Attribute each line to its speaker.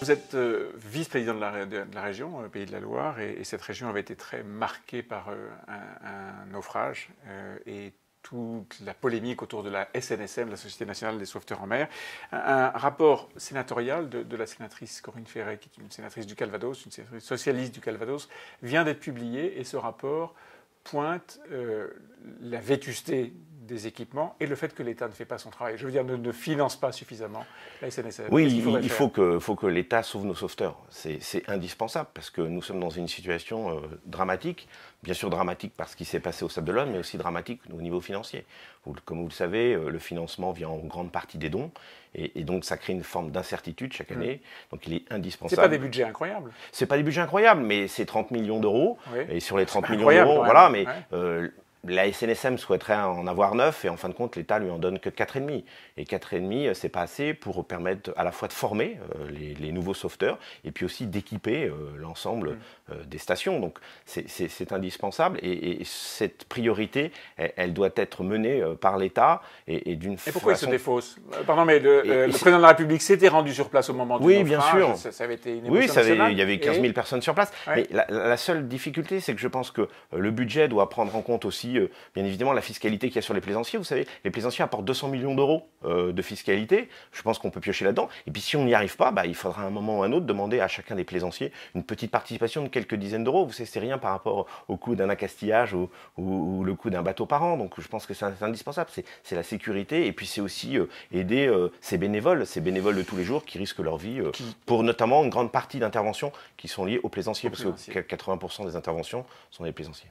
Speaker 1: Vous êtes vice-président de la région, Pays de la Loire, et cette région avait été très marquée par un naufrage et toute la polémique autour de la SNSM, la Société nationale des sauveteurs en mer. Un rapport sénatorial de la sénatrice Corinne Féret, qui est une sénatrice du Calvados, une sénatrice socialiste du Calvados, vient d'être publié, et ce rapport pointe la vétusté des équipements et le fait que l'État ne fait pas son travail. Je veux dire, ne finance pas suffisamment la SNSM.
Speaker 2: Oui, il faut que l'État sauve nos sauveteurs. C'est indispensable parce que nous sommes dans une situation dramatique. Bien sûr dramatique parce qu'il s'est passé au Sable d'Olonne, mais aussi dramatique au niveau financier. Comme vous le savez, le financement vient en grande partie des dons. Et donc, ça crée une forme d'incertitude chaque année. Donc, il est indispensable.
Speaker 1: Ce n'est pas des budgets incroyables.
Speaker 2: Ce n'est pas des budgets incroyables, mais c'est 30 millions d'euros.
Speaker 1: Oui.
Speaker 2: Et sur les 30 millions d'euros, voilà, mais la SNSM souhaiterait en avoir 9 et en fin de compte, l'État lui en donne que 4,5. Et 4,5, c'est pas assez pour permettre à la fois de former les nouveaux sauveteurs et puis aussi d'équiper l'ensemble des stations. Donc c'est indispensable et cette priorité, elle doit être menée par l'État et d'une façon...
Speaker 1: Et pourquoi il se défausse? Pardon, mais le président de la République s'était rendu sur place au moment du naufrage.
Speaker 2: Oui, bien sûr.
Speaker 1: Ça avait été une émotion nationale.
Speaker 2: Il y avait 15 000 personnes sur place. Ouais. Mais la seule difficulté, c'est que je pense que le budget doit prendre en compte aussi bien évidemment la fiscalité qu'il y a sur les plaisanciers. Vous savez, les plaisanciers apportent 200 millions d'euros de fiscalité. Je pense qu'on peut piocher là-dedans. Et puis si on n'y arrive pas, il faudra à un moment ou à un autre demander à chacun des plaisanciers une petite participation de quelques dizaines d'euros. Vous savez, c'est rien par rapport au coût d'un accastillage ou le coût d'un bateau par an. Donc je pense que c'est indispensable. C'est la sécurité et puis c'est aussi aider ces bénévoles de tous les jours qui risquent leur vie pour notamment une grande partie d'interventions qui sont liées aux plaisanciers parce que 80% des interventions sont des plaisanciers.